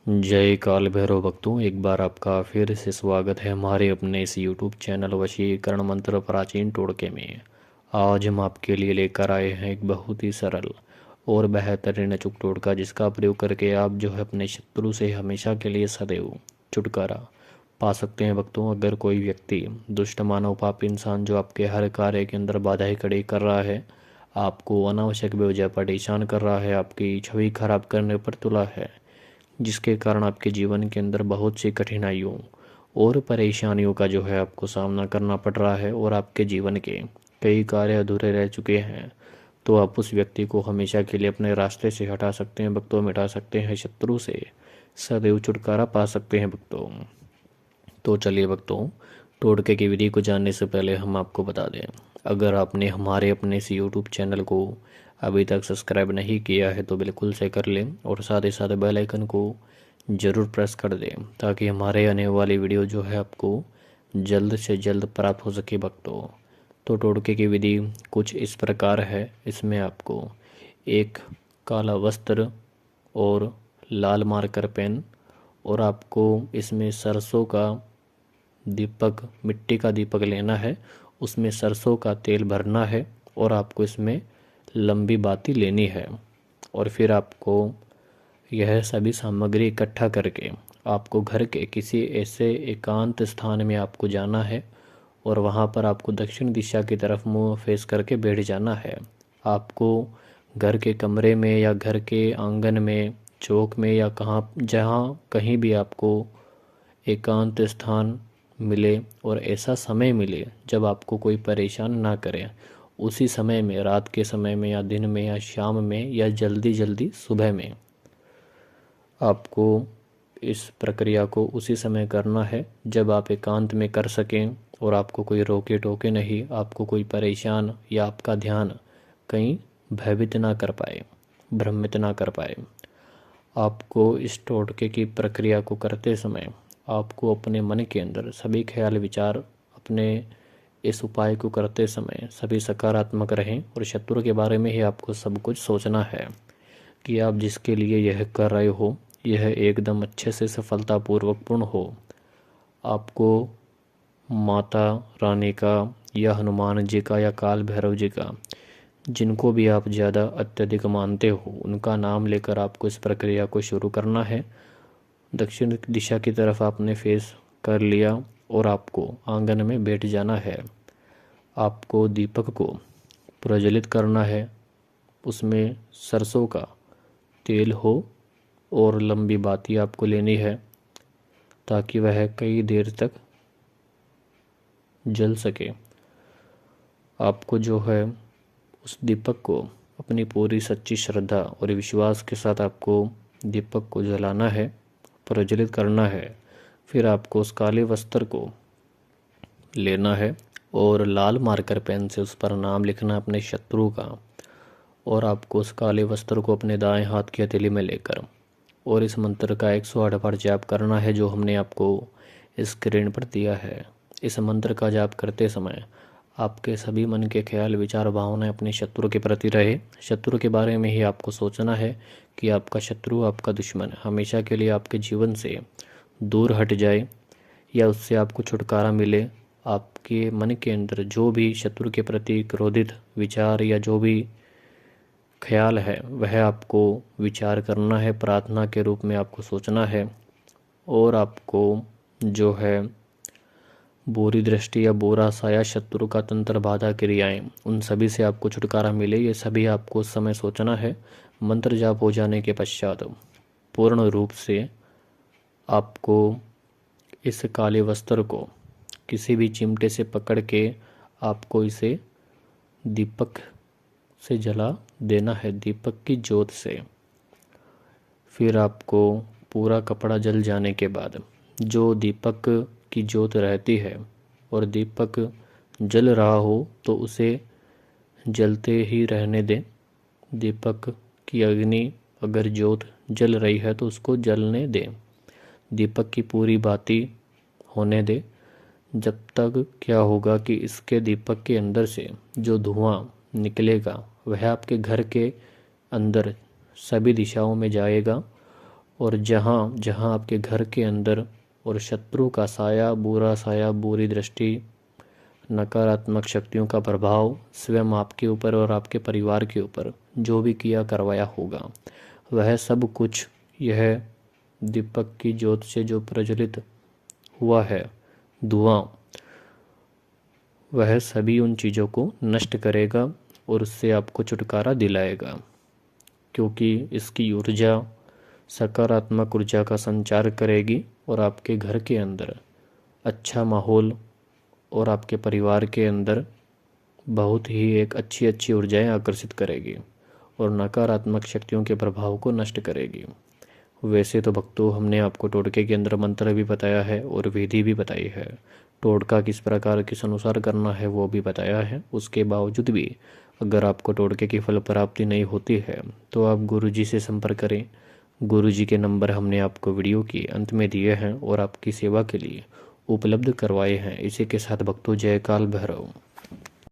जय काल भैरव भक्तों, एक बार आपका फिर से स्वागत है हमारे अपने इस YouTube चैनल वशीकरण मंत्र प्राचीन टोटके में। आज हम आपके लिए लेकर आए हैं एक बहुत ही सरल और बेहतरीन अचूक टोटका, जिसका प्रयोग करके आप जो है अपने शत्रु से हमेशा के लिए सदैव छुटकारा पा सकते हैं। भक्तों, अगर कोई व्यक्ति दुष्ट मानव पापी इंसान जो आपके हर कार्य के अंदर बाधाएं खड़ी कर रहा है, आपको अनावश्यक बेवजह परेशान कर रहा है, आपकी छवि खराब करने पर तुला है, जिसके कारण आपके जीवन के अंदर बहुत सी कठिनाइयों और परेशानियों का जो है आपको सामना करना पड़ रहा है और आपके जीवन के कई कार्य अधूरे रह चुके हैं, तो आप उस व्यक्ति को हमेशा के लिए अपने रास्ते से हटा सकते हैं भक्तों, मिटा सकते हैं, शत्रु से सदैव छुटकारा पा सकते हैं भक्तों। तो चलिए भक्तों, टोटके की विधि को जानने से पहले हम आपको बता दें, अगर आपने हमारे अपने इस यूट्यूब चैनल को अभी तक सब्सक्राइब नहीं किया है तो बिल्कुल से कर लें और साथ ही साथ बेल आइकन को ज़रूर प्रेस कर दें, ताकि हमारे आने वाली वीडियो जो है आपको जल्द से जल्द प्राप्त हो सके भक्तों। तो टोटके की विधि कुछ इस प्रकार है। इसमें आपको एक काला वस्त्र और लाल मार्कर पेन, और आपको इसमें सरसों का दीपक, मिट्टी का दीपक लेना है, उसमें सरसों का तेल भरना है और आपको इसमें लंबी बाती लेनी है। और फिर आपको यह सभी सामग्री इकट्ठा करके आपको घर के किसी ऐसे एकांत स्थान में आपको जाना है और वहाँ पर आपको दक्षिण दिशा की तरफ मुंह फेस करके बैठ जाना है। आपको घर के कमरे में या घर के आंगन में, चौक में या जहाँ कहीं भी आपको एकांत स्थान मिले और ऐसा समय मिले जब आपको कोई परेशान ना करे, उसी समय में, रात के समय में या दिन में या शाम में या जल्दी जल्दी सुबह में, आपको इस प्रक्रिया को उसी समय करना है जब आप एकांत में कर सकें और आपको कोई रोके टोके नहीं, आपको कोई परेशान या आपका ध्यान कहीं भयभीत ना कर पाए, भ्रमित ना कर पाए। आपको इस टोटके की प्रक्रिया को करते समय आपको अपने मन के अंदर सभी ख्याल विचार, अपने इस उपाय को करते समय सभी सकारात्मक रहें और शत्रु के बारे में ही आपको सब कुछ सोचना है कि आप जिसके लिए यह कर रहे हो यह एकदम अच्छे से सफलतापूर्वक पूर्ण हो। आपको माता रानी का या हनुमान जी का या काल भैरव जी का, जिनको भी आप ज़्यादा अत्यधिक मानते हो, उनका नाम लेकर आपको इस प्रक्रिया को शुरू करना है। दक्षिण दिशा की तरफ आपने फेस कर लिया और आपको आंगन में बैठ जाना है। आपको दीपक को प्रज्वलित करना है, उसमें सरसों का तेल हो और लंबी बाती आपको लेनी है ताकि वह कई देर तक जल सके। आपको जो है उस दीपक को अपनी पूरी सच्ची श्रद्धा और विश्वास के साथ आपको दीपक को जलाना है, प्रज्वलित करना है। फिर आपको उस काले वस्त्र को लेना है और लाल मार्कर पेन से उस पर नाम लिखना है अपने शत्रु का, और आपको उस काले वस्त्र को अपने दाएं हाथ की हथेली में लेकर और इस मंत्र का 108 बार जाप करना है, जो हमने आपको स्क्रीन पर दिया है। इस मंत्र का जाप करते समय आपके सभी मन के ख्याल विचार भावनाएं अपने शत्रु के प्रति रहे। शत्रु के बारे में ही आपको सोचना है कि आपका शत्रु, आपका दुश्मन हमेशा के लिए आपके जीवन से दूर हट जाए या उससे आपको छुटकारा मिले। आपके मन के अंदर जो भी शत्रु के प्रति क्रोधित विचार या जो भी ख्याल है वह आपको विचार करना है, प्रार्थना के रूप में आपको सोचना है, और आपको जो है बुरी दृष्टि या बुरा साया, शत्रु का तंत्र, बाधा क्रियाएं, उन सभी से आपको छुटकारा मिले, ये सभी आपको उस समय सोचना है। मंत्र जाप हो जाने के पश्चात पूर्ण रूप से आपको इस काले वस्त्र को किसी भी चिमटे से पकड़ के आपको इसे दीपक से जला देना है, दीपक की ज्योत से। फिर आपको पूरा कपड़ा जल जाने के बाद जो दीपक की ज्योत रहती है और दीपक जल रहा हो तो उसे जलते ही रहने दें। दीपक की अग्नि, अगर ज्योत जल रही है तो उसको जलने दें, दीपक की पूरी बाती होने दें। जब तक क्या होगा कि इसके दीपक के अंदर से जो धुआं निकलेगा वह आपके घर के अंदर सभी दिशाओं में जाएगा और जहाँ जहाँ आपके घर के अंदर और शत्रु का साया, बुरा साया, बुरी दृष्टि, नकारात्मक शक्तियों का प्रभाव स्वयं आपके ऊपर और आपके परिवार के ऊपर जो भी किया करवाया होगा, वह सब कुछ यह दीपक की ज्योत से जो प्रज्वलित हुआ है धुआं, वह सभी उन चीज़ों को नष्ट करेगा और उससे आपको छुटकारा दिलाएगा। क्योंकि इसकी ऊर्जा सकारात्मक ऊर्जा का संचार करेगी और आपके घर के अंदर अच्छा माहौल और आपके परिवार के अंदर बहुत ही एक अच्छी अच्छी ऊर्जाएं आकर्षित करेगी और नकारात्मक शक्तियों के प्रभाव को नष्ट करेगी। वैसे तो भक्तों, हमने आपको टोटके के अंदर मंत्र भी बताया है और विधि भी बताई है, टोटका किस प्रकार किस अनुसार करना है वो भी बताया है। उसके बावजूद भी अगर आपको टोटके की फल प्राप्ति नहीं होती है तो आप गुरुजी से संपर्क करें। गुरुजी के नंबर हमने आपको वीडियो के अंत में दिए हैं और आपकी सेवा के लिए उपलब्ध करवाए हैं। इसी के साथ भक्तों, जय काल भैरव।